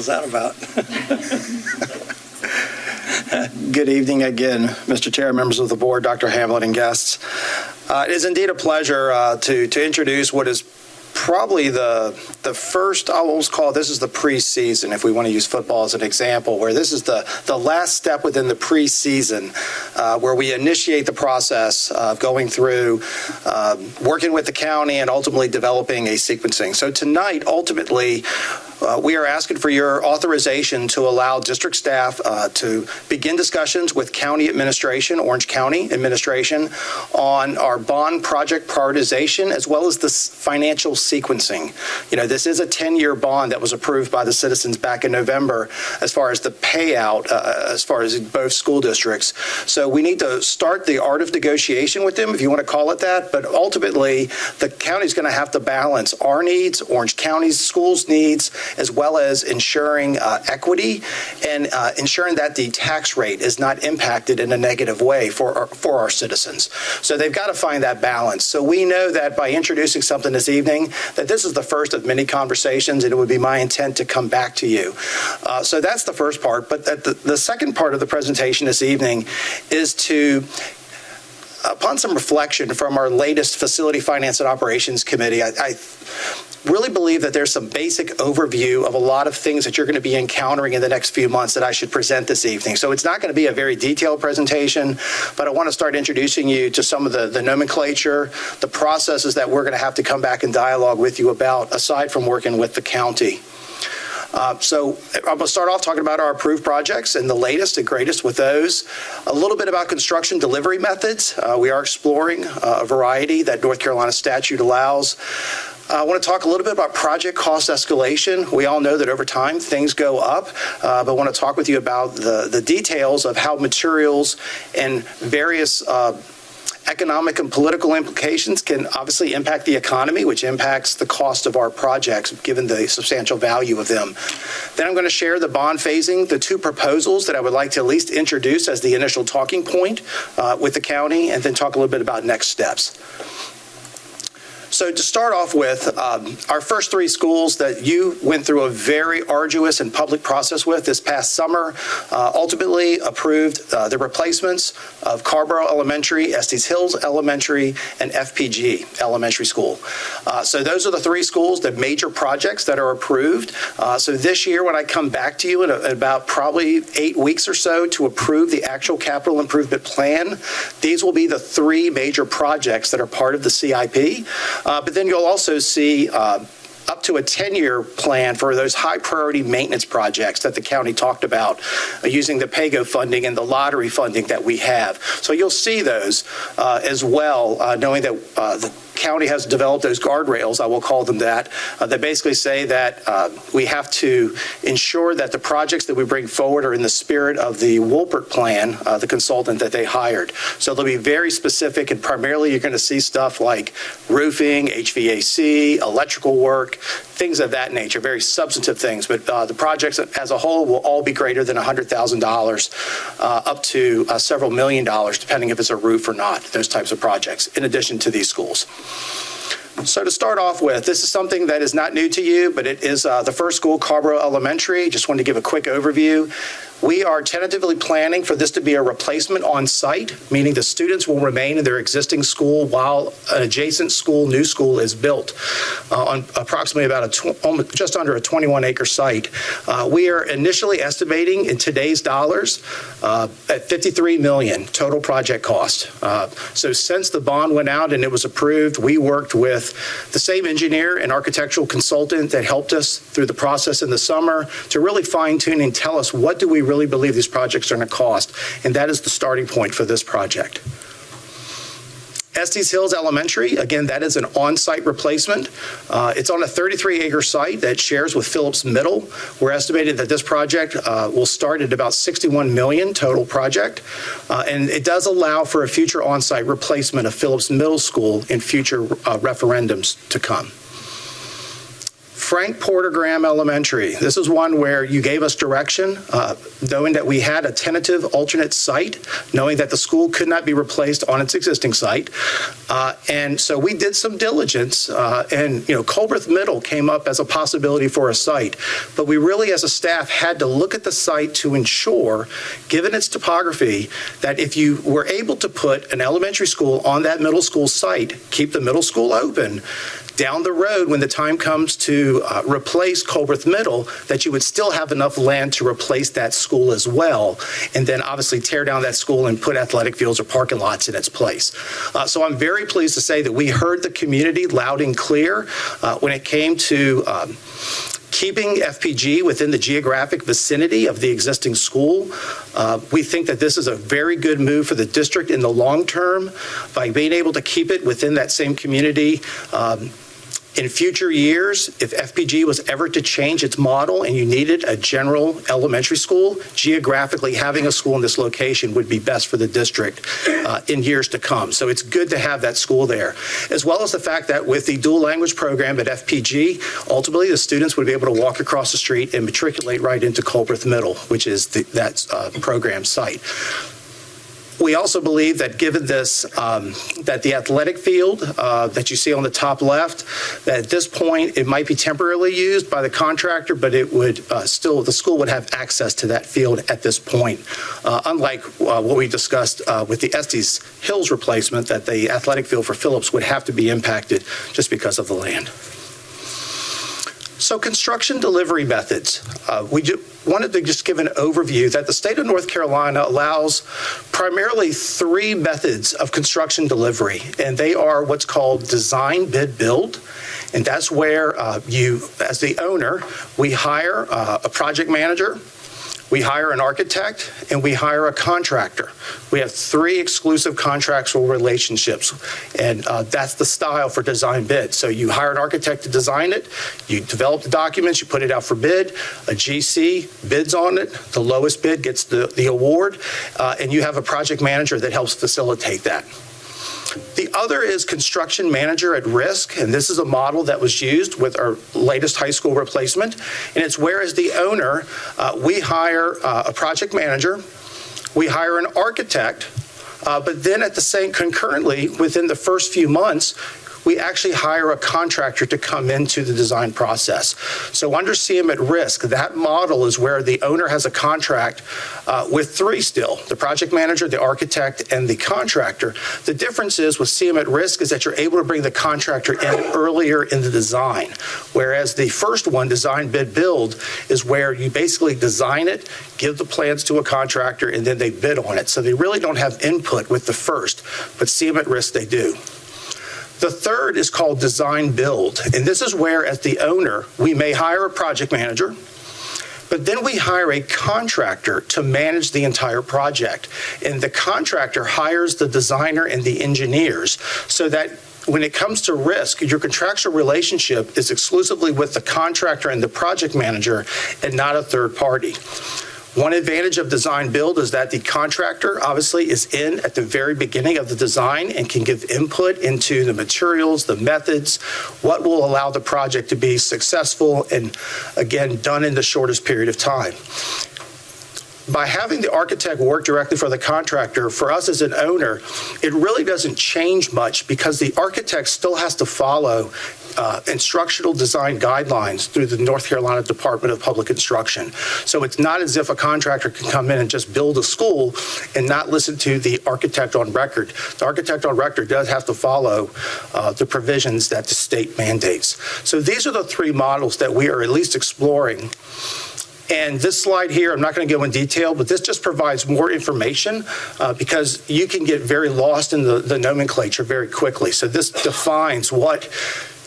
What's that about? Good evening again, Mr. Chair, members of the board, Dr. Hamlet, and guests. It is indeed a pleasure to introduce what is probably the first, I'll almost call this is the preseason, if we want to use football as an example, where this is the last step within the preseason, where we initiate the process of going through working with the county and ultimately developing a sequencing. So tonight, ultimately, we are asking for your authorization to allow district staff to begin discussions with county administration, Orange County administration, on our bond project prioritization as well as the financial sequencing. You know, this is a 10-year bond that was approved by the citizens back in November as far as the payout, as far as both school districts. So we need to start the art of negotiation with them, if you want to call it that. But ultimately, the county's going to have to balance our needs, Orange County's schools' needs, as well as ensuring equity and ensuring that the tax rate is not impacted in a negative way for our citizens. So they've got to find that balance. So we know that by introducing something this evening, that this is the first of many conversations, and it would be my intent to come back to you. So that's the first part. But the second part of the presentation this evening is to, upon some reflection from our latest Facility Finance and Operations Committee, I really believe that there's some basic overview of a lot of things that you're going to be encountering in the next few months that I should present this evening. So it's not going to be a very detailed presentation, but I want to start introducing you to some of the nomenclature, the processes that we're going to have to come back and dialogue with you about, aside from working with the county. So I'm going to start off talking about our approved projects and the latest and greatest with those. A little bit about construction delivery methods. We are exploring a variety that North Carolina statute allows. I want to talk a little bit about project cost escalation. We all know that over time things go up, but I want to talk with you about the details of how materials and various economic and political implications can obviously impact the economy, which impacts the cost of our projects, given the substantial value of them. Then I'm going to share the bond phasing, the two proposals that I would like to at least introduce as the initial talking point with the county, and then talk a little bit about next steps. So to start off with, our first three schools that you went through a very arduous and public process with this past summer ultimately approved the replacements of Carborough Elementary, Estes Hills Elementary, and FPG Elementary School. So those are the three schools, the major projects that are approved. So this year, when I come back to you in about probably 8 weeks or so to approve the actual capital improvement plan, these will be the three major projects that are part of the CIP. But then you'll also see up to a 10-year plan for those high priority maintenance projects that the county talked about using the PAYGO funding and the lottery funding that we have. So you'll see those as well, knowing that the county has developed those guardrails, I will call them that basically say that we have to ensure that the projects that we bring forward are in the spirit of the Wolpert plan, the consultant that they hired. So they'll be very specific, and primarily you're going to see stuff like roofing, HVAC, electrical work, things of that nature, very substantive things. But the projects as a whole will all be greater than $100,000 up to several $1 million, depending if it's a roof or not, those types of projects, in addition to these schools. So to start off with, this is something that is not new to you, but it is the first school, Carborough Elementary. Just wanted to give a quick overview. We are tentatively planning for this to be a replacement on site, meaning the students will remain in their existing school while an adjacent school, new school, is built on approximately about just under a 21-acre site. We are initially estimating in today's dollars at $53 million total project cost. So since the bond went out and it was approved, we worked with the same engineer and architectural consultant that helped us through the process in the summer to really fine-tune and tell us what do we really believe these projects are going to cost, and that is the starting point for this project. Estes Hills Elementary, again, that is an on-site replacement. It's on a 33-acre site that shares with Phillips Middle. We're estimated that this project will start at about $61 million total project, and it does allow for a future on-site replacement of Phillips Middle School in future referendums to come. Frank Porter Graham Elementary. This is one where you gave us direction, knowing that we had a tentative alternate site, knowing that the school could not be replaced on its existing site. And so we did some diligence, and Culbreth Middle came up as a possibility for a site. But we really, as a staff, had to look at the site to ensure, given its topography, that if you were able to put an elementary school on that middle school site, keep the middle school open, down the road, when the time comes to replace Culbreth Middle, that you would still have enough land to replace that school as well, and then obviously tear down that school and put athletic fields or parking lots in its place. So I'm very pleased to say that we heard the community loud and clear when it came to keeping FPG within the geographic vicinity of the existing school. We think that this is a very good move for the district in the long term by being able to keep it within that same community. In future years, if FPG was ever to change its model and you needed a general elementary school, geographically having a school in this location would be best for the district in years to come. So it's good to have that school there, as well as the fact that with the dual language program at FPG, ultimately the students would be able to walk across the street and matriculate right into Culbreth Middle, which is that program site. We also believe that given this, that the athletic field that you see on the top left, that at this point it might be temporarily used by the contractor, but it would still, the school would have access to that field at this point. Unlike what we discussed with the Estes Hills replacement, that the athletic field for Phillips would have to be impacted just because of the land. So construction delivery methods. We wanted to just give an overview that the state of North Carolina allows primarily 3 methods of construction delivery, and they are what's called design, bid, build. And that's where you, as the owner, we hire a project manager, we hire an architect, and we hire a contractor. We have 3 exclusive contractual relationships, and that's the style for design bid. So you hire an architect to design it, you develop the documents, you put it out for bid, a GC bids on it, the lowest bid gets the award, and you have a project manager that helps facilitate that. The other is construction manager at risk, and this is a model that was used with our latest high school replacement, and it's where as the owner, we hire a project manager, we hire an architect, but then at the same concurrently, within the first few months, we actually hire a contractor to come into the design process. So under CM at risk, that model is where the owner has a contract with 3 still, the project manager, the architect, and the contractor. The difference is with CM at risk is that you're able to bring the contractor in earlier in the design, whereas the first one, design, bid, build, is where you basically design it, give the plans to a contractor, and then they bid on it. So they really don't have input with the first, but CM at risk they do. The third is called design build, and this is where, as the owner, we may hire a project manager, but then we hire a contractor to manage the entire project. And the contractor hires the designer and the engineers so that when it comes to risk, your contractual relationship is exclusively with the contractor and the project manager and not a third party. One advantage of design build is that the contractor obviously is in at the very beginning of the design and can give input into the materials, the methods, what will allow the project to be successful and, again, done in the shortest period of time. By having the architect work directly for the contractor, for us as an owner, it really doesn't change much because the architect still has to follow instructional design guidelines through the North Carolina Department of Public Instruction. So it's not as if a contractor can come in and just build a school and not listen to the architect on record. The architect on record does have to follow the provisions that the state mandates. So these are the 3 models that we are at least exploring. And this slide here, I'm not going to go in detail, but this just provides more information because you can get very lost in the nomenclature very quickly. So this defines what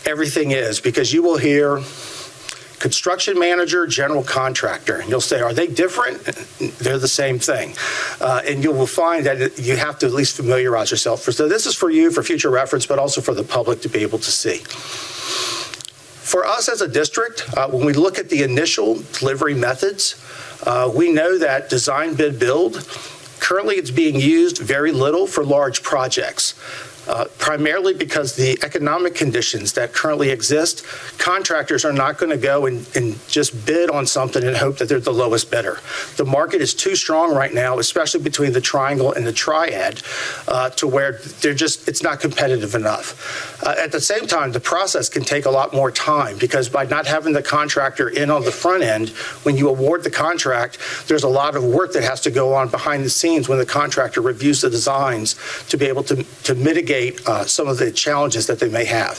everything is, because you will hear construction manager, general contractor, and you'll say, are they different? They're the same thing. And you will find that you have to at least familiarize yourself. So this is for you for future reference, but also for the public to be able to see. For us as a district, when we look at the initial delivery methods, we know that design, bid, build, currently it's being used very little for large projects. primarily because the economic conditions that currently exist, contractors are not going to go and just bid on something and hope that they're the lowest bidder. The market is too strong right now, especially between the triangle and the triad, to where it's not competitive enough. At the same time, the process can take a lot more time because by not having the contractor in on the front end, when you award the contract, there's a lot of work that has to go on behind the scenes when the contractor reviews the designs to be able to mitigate some of the challenges that they may have.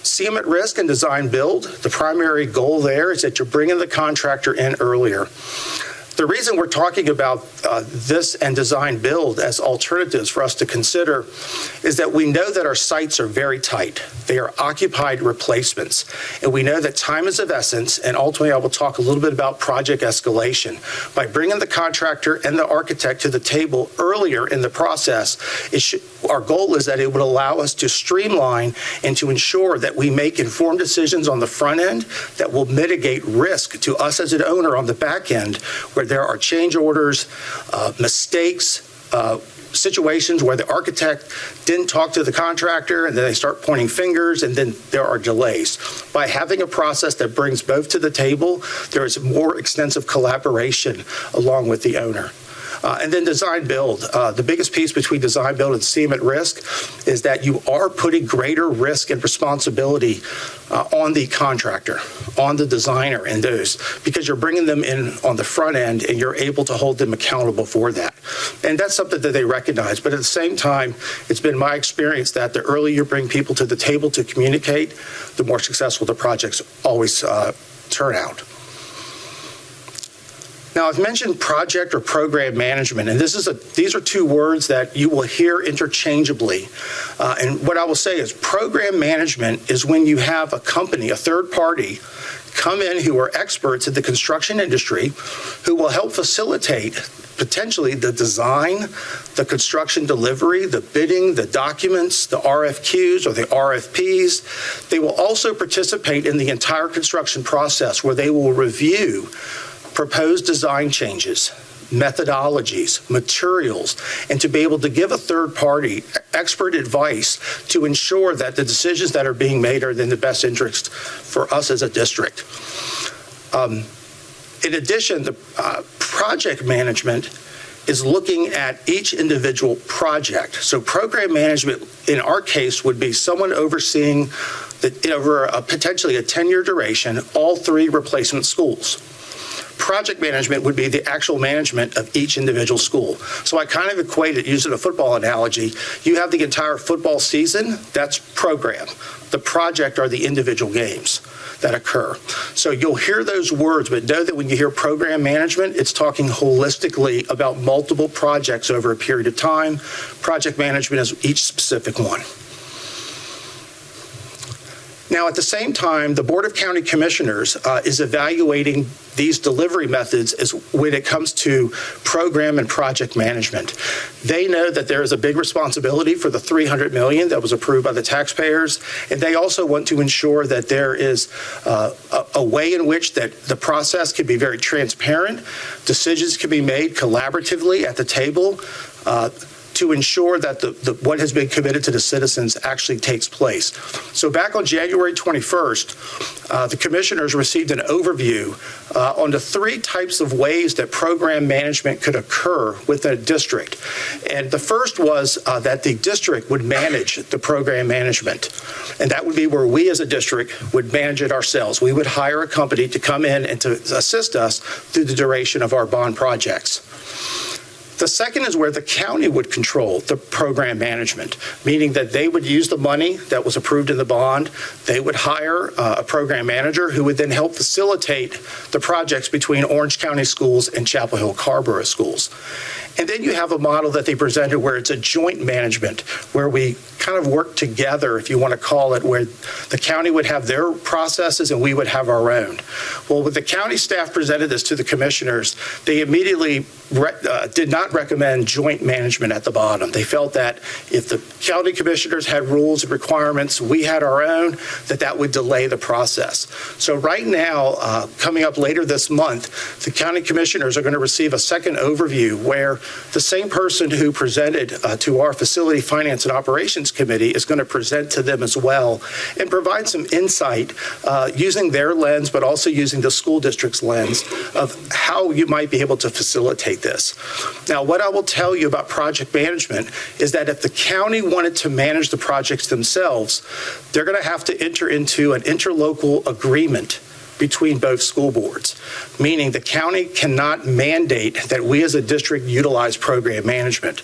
CM at risk and design build, the primary goal there is that you're bringing the contractor in earlier. The reason we're talking about this and design build as alternatives for us to consider is that we know that our sites are very tight. They are occupied replacements. And we know that time is of essence, and ultimately I will talk a little bit about project escalation. By bringing the contractor and the architect to the table earlier in the process, our goal is that it would allow us to streamline and to ensure that we make informed decisions on the front end that will mitigate risk to us as an owner on the back end, where there are change orders, mistakes, situations where the architect didn't talk to the contractor and then they start pointing fingers and then there are delays. By having a process that brings both to the table, there is more extensive collaboration along with the owner. And then design build. The biggest piece between design build and CM at risk is that you are putting greater risk and responsibility on the contractor, on the designer and those, because you're bringing them in on the front end and you're able to hold them accountable for that. And that's something that they recognize. But at the same time, it's been my experience that the earlier you bring people to the table to communicate, the more successful the projects always turn out. Now, I've mentioned project or program management, and these are two words that you will hear interchangeably. And what I will say is program management is when you have a company, a third party, come in who are experts in the construction industry who will help facilitate potentially the design, the construction delivery, the bidding, the documents, the RFQs or the RFPs. They will also participate in the entire construction process where they will review proposed design changes, methodologies, materials, and to be able to give a third party expert advice to ensure that the decisions that are being made are in the best interest for us as a district. In addition, the project management is looking at each individual project. So program management, in our case, would be someone overseeing over potentially a 10-year duration, all 3 replacement schools. Project management would be the actual management of each individual school. So I kind of equate it using a football analogy. You have the entire football season, that's program. The project are the individual games that occur. So you'll hear those words, but know that when you hear program management, it's talking holistically about multiple projects over a period of time. Project management is each specific one. Now, at the same time, the Board of County Commissioners is evaluating these delivery methods when it comes to program and project management. They know that there is a big responsibility for the $300 million that was approved by the taxpayers, and they also want to ensure that there is a way in which that the process can be very transparent, decisions can be made collaboratively at the table, to ensure that what has been committed to the citizens actually takes place. So back on January 21st, the commissioners received an overview on the 3 types of ways that program management could occur within a district. And the first was that the district would manage the program management. And that would be where we as a district would manage it ourselves. We would hire a company to come in and to assist us through the duration of our bond projects. The second is where the county would control the program management, meaning that they would use the money that was approved in the bond. They would hire a program manager who would then help facilitate the projects between Orange County Schools and Chapel Hill Carrboro Schools. And then you have a model that they presented where it's a joint management, where we kind of work together, if you want to call it, where the county would have their processes and we would have our own. Well, when the county staff presented this to the commissioners, they immediately did not recommend joint management at the bottom. They felt that if the county commissioners had rules and requirements, we had our own, that would delay the process. So right now, coming up later this month, the county commissioners are going to receive a second overview where the same person who presented to our Facility Finance and Operations Committee is going to present to them as well and provide some insight using their lens, but also using the school district's lens of how you might be able to facilitate this. Now, what I will tell you about project management is that if the county wanted to manage the projects themselves, they're going to have to enter into an interlocal agreement between both school boards, meaning the county cannot mandate that we as a district utilize program management.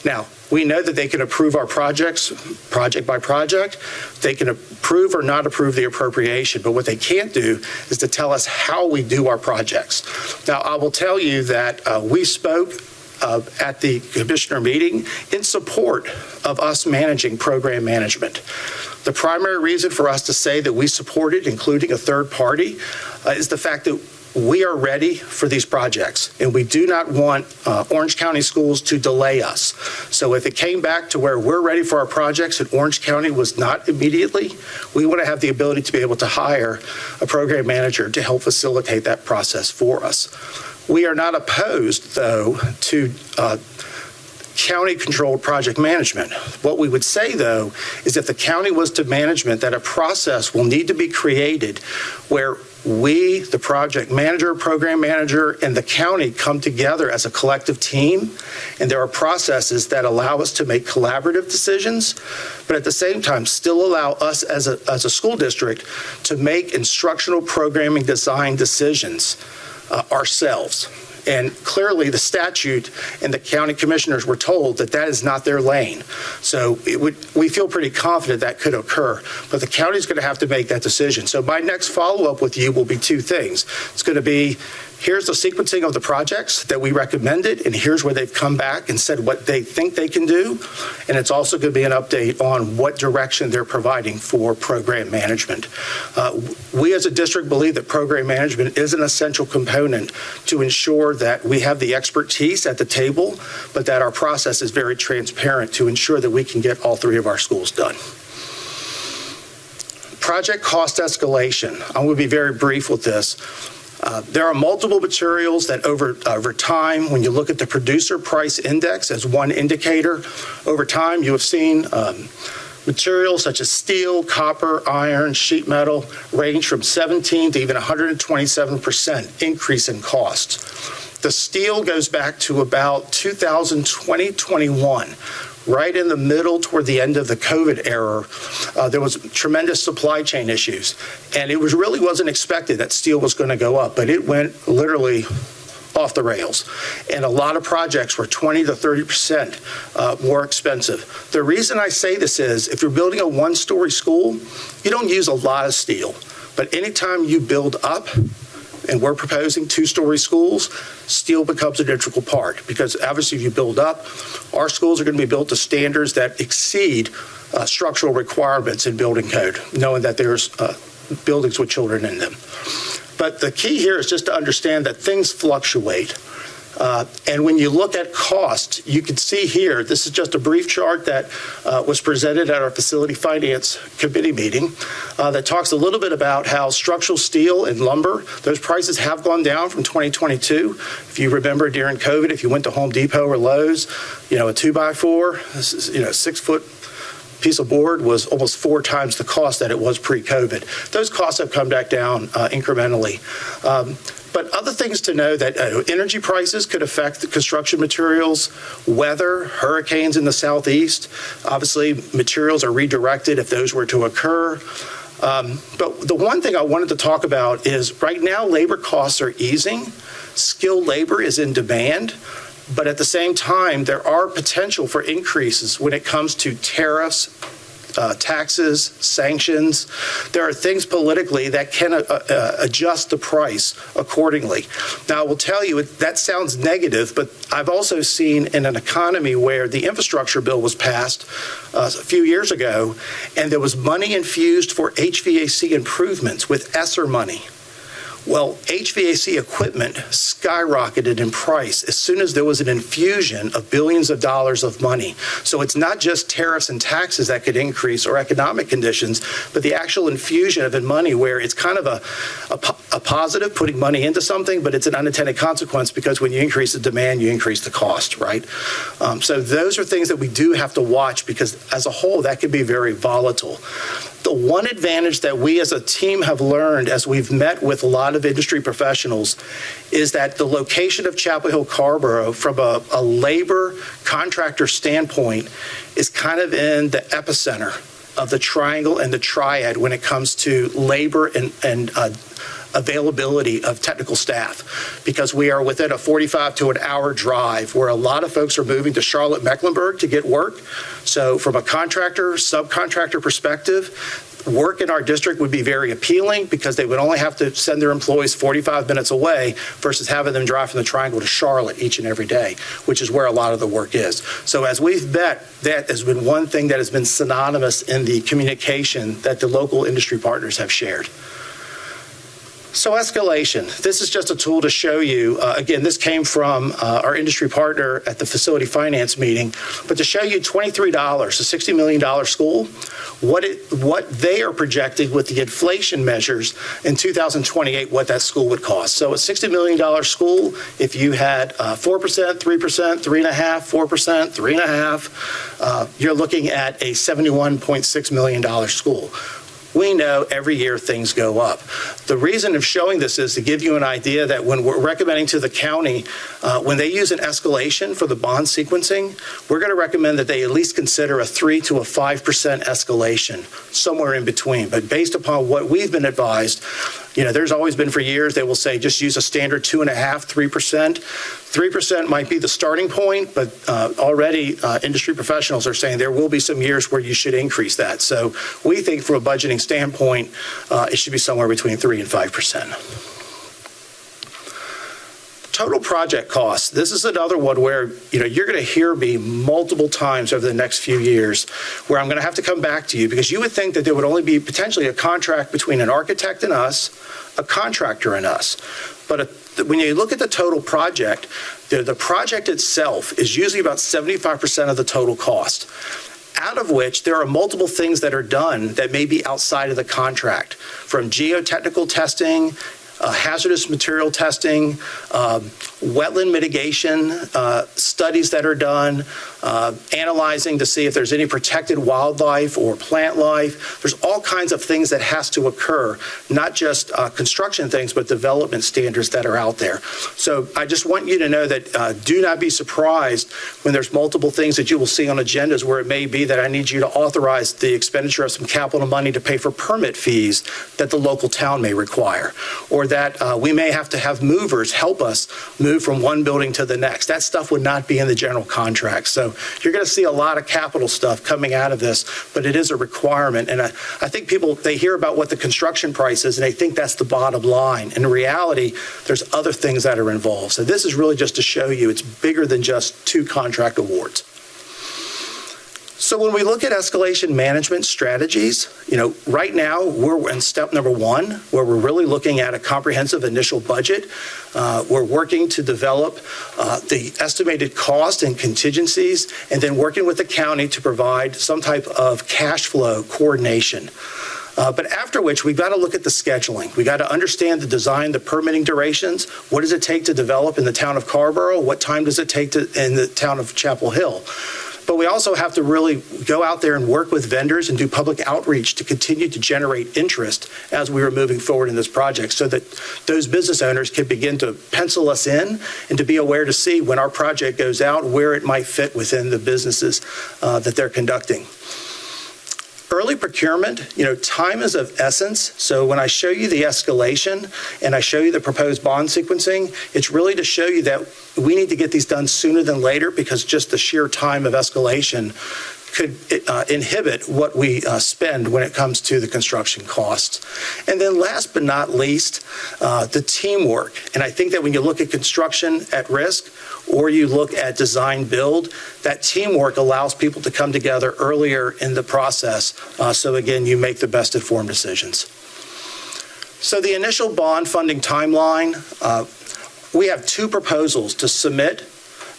Now, we know that they can approve our projects project by project. They can approve or not approve the appropriation, but what they can't do is to tell us how we do our projects. Now, I will tell you that we spoke at the commissioner meeting in support of us managing program management. The primary reason for us to say that we support it, including a third party, is the fact that we are ready for these projects, and we do not want Orange County schools to delay us. So if it came back to where we're ready for our projects and Orange County was not immediately, we want to have the ability to be able to hire a program manager to help facilitate that process for us. We are not opposed, though, to county-controlled project management. What we would say, though, is if the county was to management, that a process will need to be created where we, the project manager, program manager, and the county come together as a collective team, and there are processes that allow us to make collaborative decisions, but at the same time still allow us as a school district to make instructional programming design decisions ourselves. And clearly the statute and the county commissioners were told that that is not their lane. So we feel pretty confident that could occur, but the county's going to have to make that decision. So my next follow-up with you will be two things. It's going to be, here's the sequencing of the projects that we recommended, and here's where they've come back and said what they think they can do. And it's also going to be an update on what direction they're providing for program management. We as a district believe that program management is an essential component to ensure that we have the expertise at the table, but that our process is very transparent to ensure that we can get all three of our schools done. Project cost escalation. I'm going to be very brief with this. There are multiple materials that over time, when you look at the producer price index as one indicator, over time you have seen materials such as steel, copper, iron, sheet metal range from 17 to even 127% increase in cost. The steel goes back to about 2020-21. Right in the middle toward the end of the COVID era, there was tremendous supply chain issues. And it really wasn't expected that steel was going to go up, but it went literally off the rails. And a lot of projects were 20 to 30% more expensive. The reason I say this is if you're building a one-story school, you don't use a lot of steel. But anytime you build up, and we're proposing two-story schools, steel becomes an integral part because obviously if you build up, our schools are going to be built to standards that exceed structural requirements in building code, knowing that there's buildings with children in them. But the key here is just to understand that things fluctuate. And when you look at cost, you can see here, this is just a brief chart that was presented at our Facility Finance Committee meeting that talks a little bit about how structural steel and lumber, those prices have gone down from 2022. If you remember during COVID, if you went to Home Depot or Lowe's, a 2x4, 6-foot piece of board was almost 4 times the cost that it was pre-COVID. Those costs have come back down incrementally. But other things to know that energy prices could affect the construction materials, weather, hurricanes in the southeast. Obviously, materials are redirected if those were to occur. But the one thing I wanted to talk about is right now labor costs are easing. Skilled labor is in demand. But at the same time, there are potential for increases when it comes to tariffs, taxes, sanctions. There are things politically that can adjust the price accordingly. Now, I will tell you, that sounds negative, but I've also seen in an economy where the infrastructure bill was passed a few years ago, and there was money infused for HVAC improvements with ESSER money. Well, HVAC equipment skyrocketed in price as soon as there was an infusion of billions of dollars of money. So it's not just tariffs and taxes that could increase or economic conditions, but the actual infusion of money where it's kind of a positive, putting money into something, but it's an unintended consequence because when you increase the demand, you increase the cost, right? So those are things that we do have to watch because as a whole, that could be very volatile. The one advantage that we as a team have learned as we've met with a lot of industry professionals is that the location of Chapel Hill Carrboro from a labor contractor standpoint is kind of in the epicenter of the triangle and the triad when it comes to labor and availability of technical staff, because we are within a 45 to an hour drive where a lot of folks are moving to Charlotte, Mecklenburg to get work. So from a contractor, subcontractor perspective, work in our district would be very appealing because they would only have to send their employees 45 minutes away versus having them drive from the Triangle to Charlotte each and every day, which is where a lot of the work is. So as we've met, that has been one thing that has been synonymous in the communication that the local industry partners have shared. So escalation, this is just a tool to show you, again, this came from our industry partner at the facility finance meeting, but to show you $23, a $60 million school, what they are projecting with the inflation measures in 2028, what that school would cost. So a $60 million school, if you had 4%, 3%, 3.5%, 4%, 3.5%, you're looking at a $71.6 million school. We know every year things go up. The reason of showing this is to give you an idea that when we're recommending to the county, when they use an escalation for the bond sequencing, we're going to recommend that they at least consider a 3 to a 5% escalation, somewhere in between. But based upon what we've been advised, there's always been for years, they will say just use a standard 2.5%, 3%. 3% might be the starting point, but already industry professionals are saying there will be some years where you should increase that. So we think from a budgeting standpoint, it should be somewhere between 3 and 5%. Total project costs. This is another one where you're going to hear me multiple times over the next few years where I'm going to have to come back to you because you would think that there would only be potentially a contract between an architect and us, a contractor and us. But when you look at the total project, the project itself is usually about 75% of the total cost, out of which there are multiple things that are done that may be outside of the contract, from geotechnical testing, hazardous material testing, wetland mitigation studies that are done, analyzing to see if there's any protected wildlife or plant life. There's all kinds of things that has to occur, not just construction things, but development standards that are out there. So I just want you to know that do not be surprised when there's multiple things that you will see on agendas where it may be that I need you to authorize the expenditure of some capital money to pay for permit fees that the local town may require, or that we may have to have movers help us move from one building to the next. That stuff would not be in the general contract. So you're going to see a lot of capital stuff coming out of this, but it is a requirement. And I think people, they hear about what the construction price is, and they think that's the bottom line. In reality, there's other things that are involved. So this is really just to show you it's bigger than just 2 contract awards. So when we look at escalation management strategies, right now we're in step number 1, where we're really looking at a comprehensive initial budget. We're working to develop the estimated cost and contingencies, and then working with the county to provide some type of cash flow coordination. But after which, we've got to look at the scheduling. We got to understand the design, the permitting durations. What does it take to develop in the town of Carrboro? What time does it take in the town of Chapel Hill? But we also have to really go out there and work with vendors and do public outreach to continue to generate interest as we are moving forward in this project, so that those business owners can begin to pencil us in and to be aware to see when our project goes out where it might fit within the businesses that they're conducting. Early procurement, time is of essence. So when I show you the escalation and I show you the proposed bond sequencing, it's really to show you that we need to get these done sooner than later, because just the sheer time of escalation could inhibit what we spend when it comes to the construction costs. And then last but not least, the teamwork. And I think that when you look at construction at risk, or you look at design build, that teamwork allows people to come together earlier in the process. So again, you make the best informed decisions. So the initial bond funding timeline, we have two proposals to submit.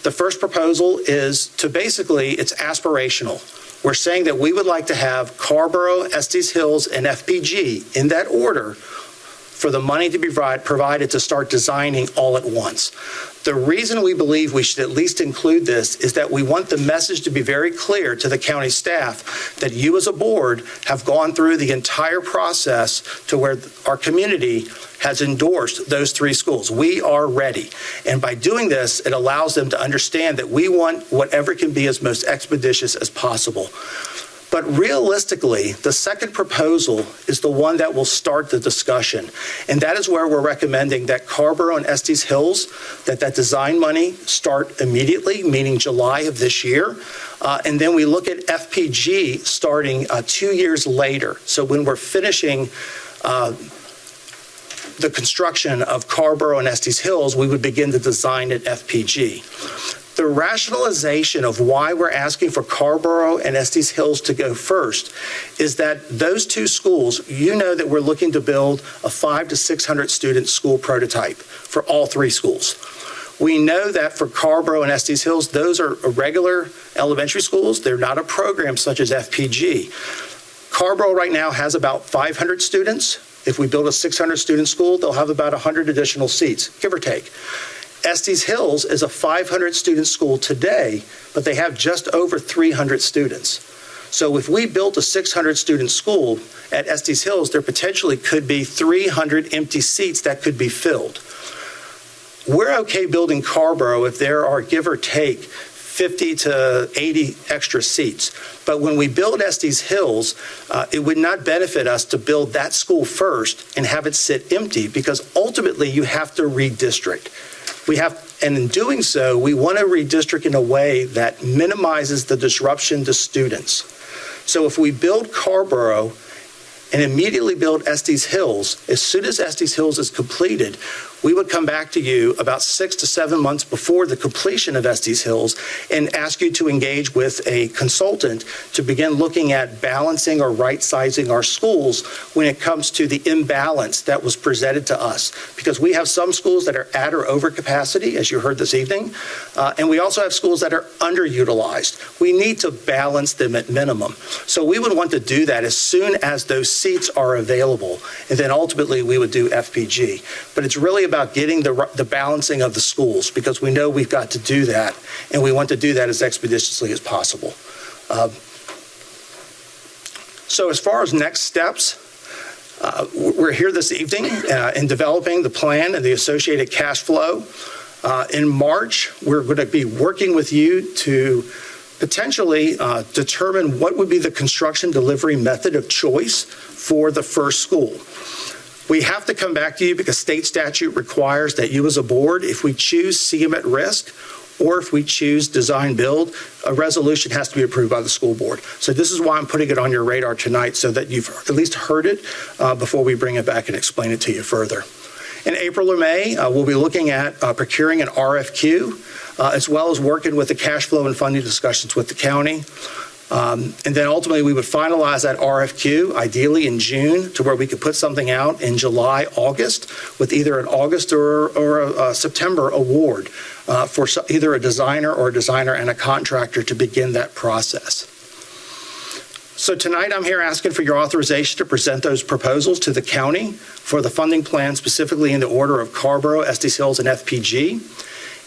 The first proposal is to basically, it's aspirational. We're saying that we would like to have Carrboro, Estes Hills, and FPG in that order for the money to be provided to start designing all at once. The reason we believe we should at least include this is that we want the message to be very clear to the county staff that you as a board have gone through the entire process to where our community has endorsed those three schools. We are ready. And by doing this, it allows them to understand that we want whatever can be as most expeditious as possible. But realistically, the second proposal is the one that will start the discussion. And that is where we're recommending that Carrboro and Estes Hills, that design money start immediately, meaning July of this year. And then we look at FPG starting 2 years later. So when we're finishing the construction of Carrboro and Estes Hills, we would begin to design at FPG. The rationalization of why we're asking for Carrboro and Estes Hills to go first is that those two schools, you know that we're looking to build a 500 to 600 student school prototype for all three schools. We know that for Carrboro and Estes Hills, those are regular elementary schools. They're not a program such as FPG. Carrboro right now has about 500 students. If we build a 600 student school, they'll have about 100 additional seats, give or take. Estes Hills is a 500 student school today, but they have just over 300 students. So if we built a 600 student school at Estes Hills, there potentially could be 300 empty seats that could be filled. We're okay building Carrboro if there are, give or take, 50 to 80 extra seats. But when we build Estes Hills, it would not benefit us to build that school first and have it sit empty, because ultimately you have to redistrict. And in doing so, we want to redistrict in a way that minimizes the disruption to students. So if we build Carrboro and immediately build Estes Hills, as soon as Estes Hills is completed, we would come back to you about 6 to 7 months before the completion of Estes Hills and ask you to engage with a consultant to begin looking at balancing or right-sizing our schools when it comes to the imbalance that was presented to us. Because we have some schools that are at or over capacity, as you heard this evening, and we also have schools that are underutilized. We need to balance them at minimum. So we would want to do that as soon as those seats are available, and then ultimately we would do FPG. But it's really about getting the balancing of the schools, because we know we've got to do that, and we want to do that as expeditiously as possible. So as far as next steps, we're here this evening in developing the plan and the associated cash flow. In March, we're going to be working with you to potentially determine what would be the construction delivery method of choice for the first school. We have to come back to you because state statute requires that you as a board, if we choose CM at risk or if we choose design build, a resolution has to be approved by the school board. So this is why I'm putting it on your radar tonight, so that you've at least heard it before we bring it back and explain it to you further. In April or May, we'll be looking at procuring an RFQ, as well as working with the cash flow and funding discussions with the county. And then ultimately we would finalize that RFQ, ideally in June, to where we could put something out in July, August, with either an August or a September award for either a designer and a contractor to begin that process. So tonight I'm here asking for your authorization to present those proposals to the county for the funding plan, specifically in the order of Carrboro, Estes Hills, and FPG.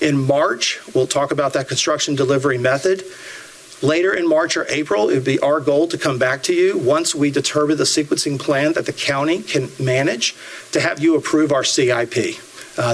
In March, we'll talk about that construction delivery method. Later in March or April, it would be our goal to come back to you once we determine the sequencing plan that the county can manage to have you approve our CIP.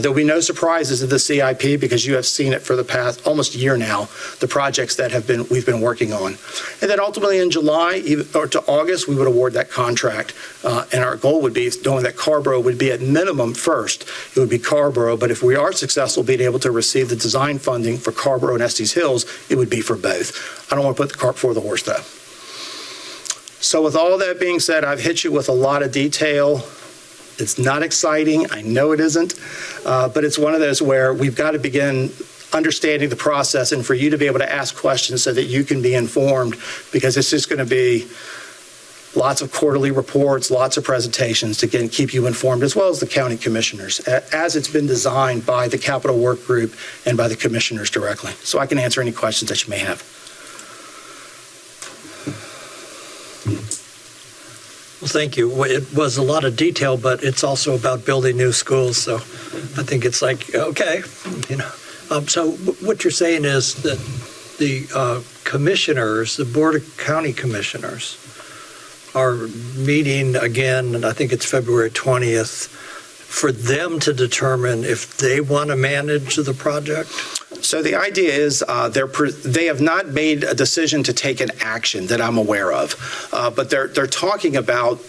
There will be no surprises in the CIP because you have seen it for the past almost year now, the projects that we've been working on. And then ultimately in July or to August, we would award that contract. And our goal would be, knowing that Carrboro would be at minimum first, it would be Carrboro. But if we are successful being able to receive the design funding for Carrboro and Estes Hills, it would be for both. I don't want to put the cart before the horse, though. So with all that being said, I've hit you with a lot of detail. It's not exciting. I know it isn't, but it's one of those where we've got to begin understanding the process and for you to be able to ask questions so that you can be informed, because it's just going to be lots of quarterly reports, lots of presentations to keep you informed, as well as the county commissioners, as it's been designed by the Capital Work Group and by the commissioners directly. So I can answer any questions that you may have. Well, thank you. It was a lot of detail, but it's also about building new schools. So I think it's like, okay, you know. So what you're saying is that the commissioners, the Board of County Commissioners, are meeting again, and I think it's February 20th, for them to determine if they want to manage the project? So the idea is they have not made a decision to take an action that I'm aware of, but they're talking about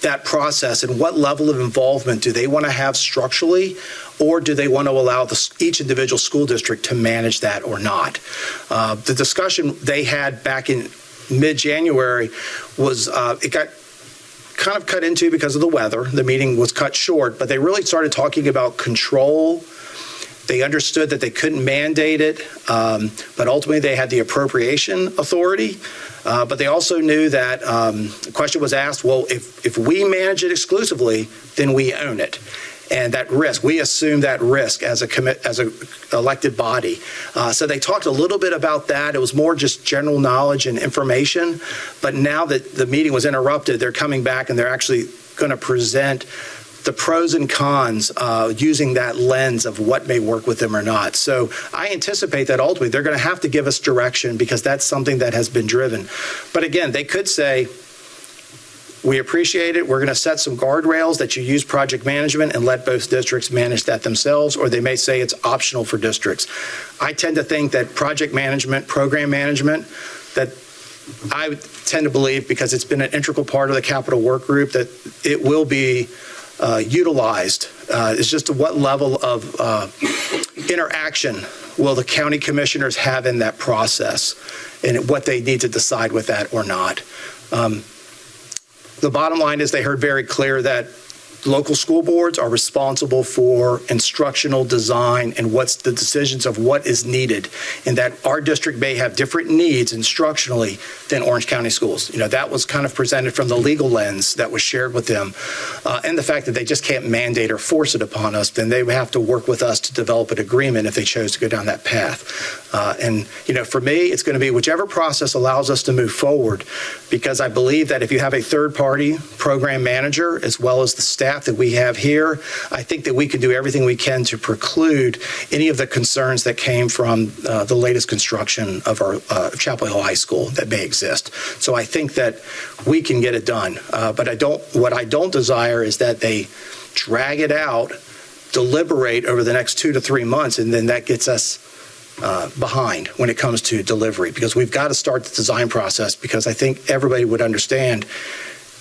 that process and what level of involvement do they want to have structurally, or do they want to allow each individual school district to manage that or not? The discussion they had back in mid-January was it got kind of cut into because of the weather. The meeting was cut short, but they really started talking about control. They understood that they couldn't mandate it, but ultimately they had the appropriation authority. But they also knew that the question was asked, well, if we manage it exclusively, then we own it. And that risk, we assume that risk as a elected body. So they talked a little bit about that. It was more just general knowledge and information. But now that the meeting was interrupted, they're coming back and they're actually going to present the pros and cons using that lens of what may work with them or not. So I anticipate that ultimately they're going to have to give us direction because that's something that has been driven. But again, they could say, we appreciate it. We're going to set some guardrails that you use project management and let both districts manage that themselves, or they may say it's optional for districts. I tend to think that project management, program management, that I tend to believe, because it's been an integral part of the Capital Work Group, that it will be utilized. It's just what level of interaction will the county commissioners have in that process and what they need to decide with that or not. The bottom line is they heard very clear that local school boards are responsible for instructional design and what's the decisions of what is needed, and that our district may have different needs instructionally than Orange County schools. You know, that was kind of presented from the legal lens that was shared with them, and the fact that they just can't mandate or force it upon us. Then they would have to work with us to develop an agreement if they chose to go down that path. And you know, for me, it's going to be whichever process allows us to move forward, because I believe that if you have a third-party program manager as well as the staff that we have here, I think that we can do everything we can to preclude any of the concerns that came from the latest construction of our Chapel Hill High School that may exist. So I think that we can get it done. But what I don't desire is that they drag it out, deliberate over the next 2 to 3 months, and then that gets us behind when it comes to delivery, because we've got to start the design process, because I think everybody would understand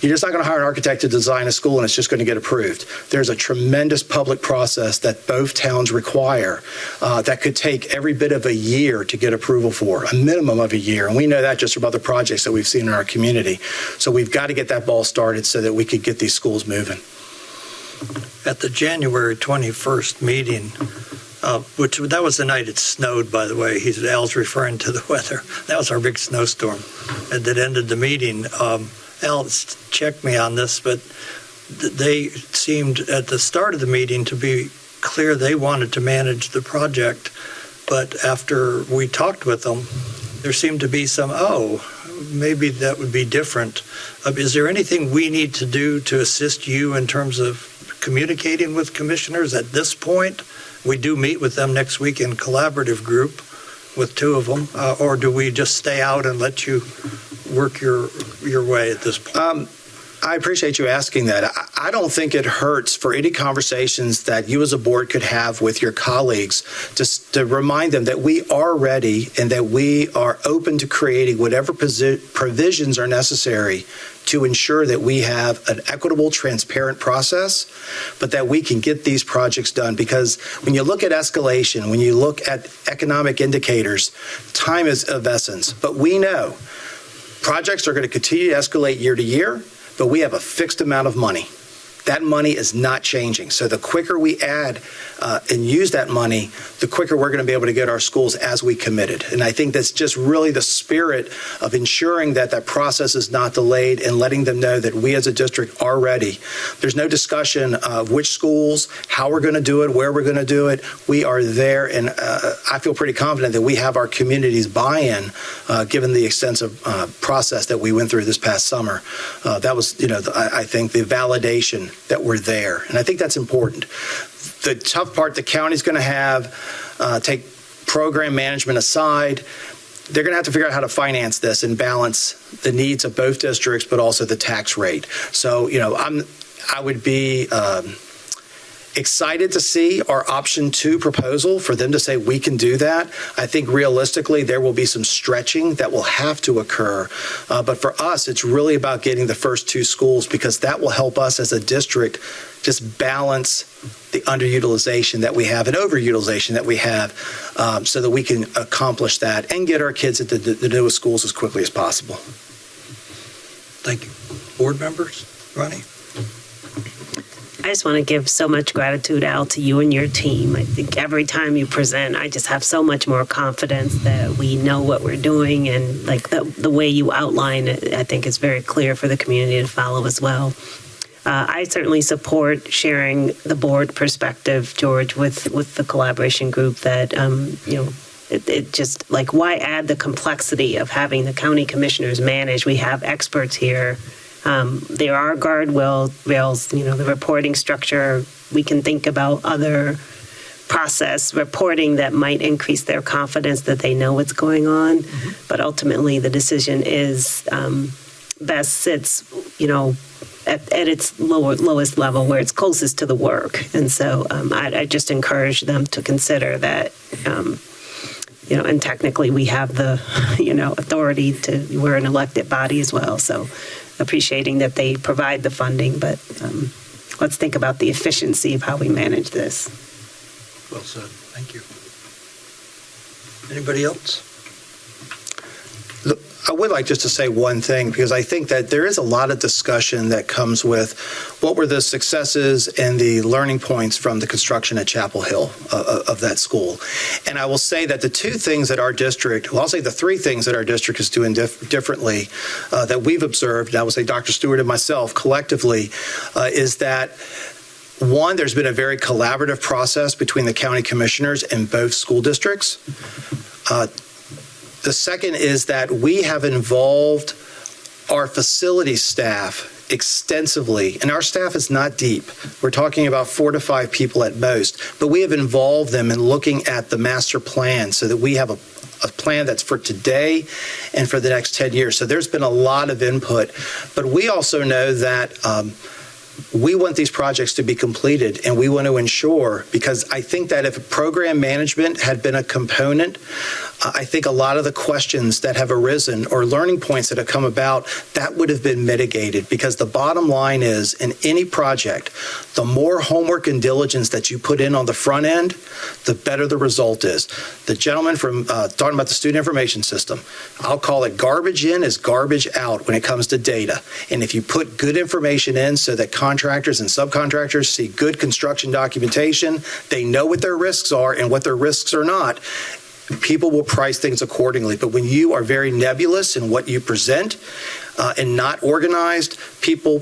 you're just not going to hire an architect to design a school and it's just going to get approved. There's a tremendous public process that both towns require that could take every bit of a year to get approval for, a minimum of a year. And we know that just from other projects that we've seen in our community. So we've got to get that ball started so that we could get these schools moving. At the January 21st meeting, which that was the night it snowed, by the way. Al's referring to the weather. That was our big snowstorm, and that ended the meeting. Al, check me on this, but they seemed at the start of the meeting to be clear they wanted to manage the project, but after we talked with them, there seemed to be some, maybe that would be different. Is there anything we need to do to assist you in terms of communicating with commissioners at this point? We do meet with them next week in collaborative group with 2 of them, or do we just stay out and let you work your way at this point? I appreciate you asking that. I don't think it hurts for any conversations that you as a board could have with your colleagues just to remind them that we are ready and that we are open to creating whatever provisions are necessary to ensure that we have an equitable, transparent process, but that we can get these projects done. Because when you look at escalation, when you look at economic indicators, time is of essence. But we know projects are going to continue to escalate year to year, but we have a fixed amount of money. That money is not changing. So the quicker we add and use that money, the quicker we're going to be able to get our schools as we committed. And I think that's just really the spirit of ensuring that that process is not delayed and letting them know that we as a district are ready. There's no discussion of which schools, how we're going to do it, where we're going to do it. We are there, and I feel pretty confident that we have our community's buy-in, given the extensive process that we went through this past summer. That was, I think, the validation that we're there, and I think that's important. The tough part the county's going to have, take program management aside, they're going to have to figure out how to finance this and balance the needs of both districts, but also the tax rate. So, I would be excited to see our option 2 proposal for them to say we can do that. I think realistically there will be some stretching that will have to occur. But for us, it's really about getting the first 2 schools, because that will help us as a district just balance the underutilization that we have and overutilization that we have, so that we can accomplish that and get our kids into the newest schools as quickly as possible. Thank you. Board members? Ronnie? I just want to give so much gratitude, Al, to you and your team. I think every time you present, I just have so much more confidence that we know what we're doing, and like the way you outline it, I think is very clear for the community to follow as well. I certainly support sharing the board perspective, George, with the collaboration group that, it just, like, why add the complexity of having the county commissioners manage? We have experts here. There are guardrails, the reporting structure. We can think about other process reporting that might increase their confidence that they know what's going on. Mm-hmm. But ultimately, the decision is best sits, at its lowest level where it's closest to the work. And so I just encourage them to consider that, and technically we have the, authority to, we're an elected body as well. So appreciating that they provide the funding, but let's think about the efficiency of how we manage this. Well said. Thank you. Anybody else? Look, I would like just to say one thing, because I think that there is a lot of discussion that comes with what were the successes and the learning points from the construction at Chapel Hill of that school. And I will say that the 2 things that our district, well, I'll say the 3 things that our district is doing differently that we've observed, and I will say Dr. Stewart and myself collectively, is that 1, there's been a very collaborative process between the county commissioners and both school districts. The second is that we have involved our facility staff extensively, and our staff is not deep. We're talking about 4 to 5 people at most, but we have involved them in looking at the master plan so that we have a plan that's for today and for the next 10 years. So there's been a lot of input, but we also know that we want these projects to be completed, and we want to ensure, because I think that if program management had been a component, I think a lot of the questions that have arisen or learning points that have come about, that would have been mitigated, because the bottom line is, in any project, the more homework and diligence that you put in on the front end, the better the result is. The gentleman from talking about the student information system, I'll call it garbage in is garbage out when it comes to data. And if you put good information in so that contractors and subcontractors see good construction documentation, they know what their risks are and what their risks are not, people will price things accordingly. But when you are very nebulous in what you present and not organized, people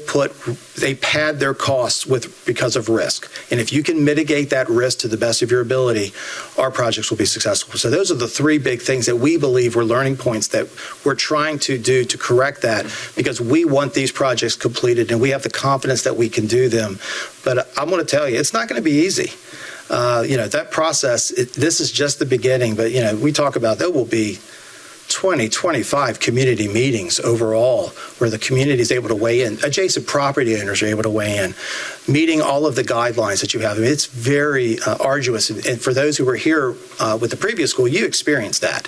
they pad their costs because of risk. And if you can mitigate that risk to the best of your ability, our projects will be successful. So those are the 3 big things that we believe were learning points that we're trying to do to correct that, because we want these projects completed and we have the confidence that we can do them. But I'm going to tell you, it's not going to be easy. That process, this is just the beginning, but, we talk about there will be 20, 25 community meetings overall where the community is able to weigh in. Adjacent property owners are able to weigh in, meeting all of the guidelines that you have. I mean, it's very arduous. And for those who were here with the previous school, you experienced that.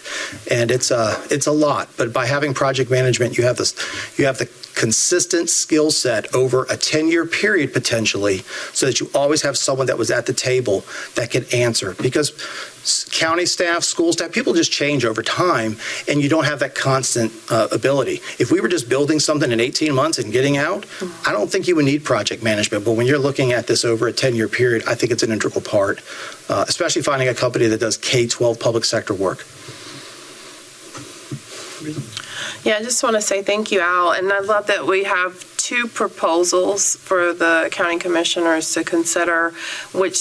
And it's a lot. But by having project management, you have the consistent skill set over a 10-year period potentially, so that you always have someone that was at the table that can answer. Because county staff, school staff, people just change over time, and you don't have that constant ability. If we were just building something in 18 months and getting out, I don't think you would need project management. But when when you're looking at this over a 10-year period, I think it's an integral part, especially finding a company that does K-12 public sector work. Yeah, I just want to say thank you, Al, and I love that we have 2 proposals for the county commissioners to consider, which,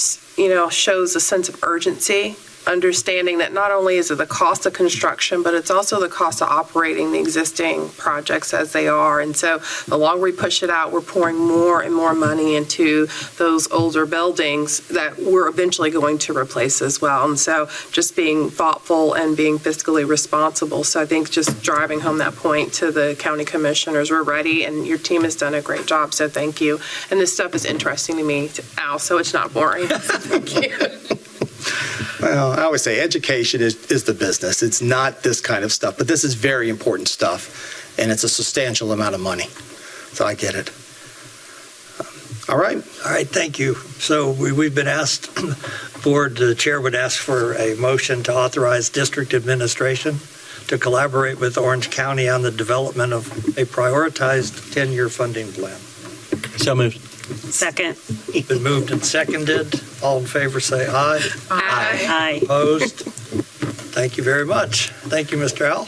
shows a sense of urgency, understanding that not only is it the cost of construction, but it's also the cost of operating the existing projects as they are. And so the longer we push it out, we're pouring more and more money into those older buildings that we're eventually going to replace as well. And so just being thoughtful and being fiscally responsible. So I think just driving home that point to the county commissioners, we're ready, and your team has done a great job, so thank you. And this stuff is interesting to me, Al, so it's not boring. Thank you. Well, I always say education is the business. It's not this kind of stuff, but this is very important stuff, and it's a substantial amount of money. So I get it. All right. All right, thank you. So we've been asked, the chair would ask for a motion to authorize district administration to collaborate with Orange County on the development of a prioritized 10-year funding plan. So moved. Second. It's been moved and seconded. All in favor, say aye. Aye. Opposed? Thank you very much. Thank you, Mr. Al.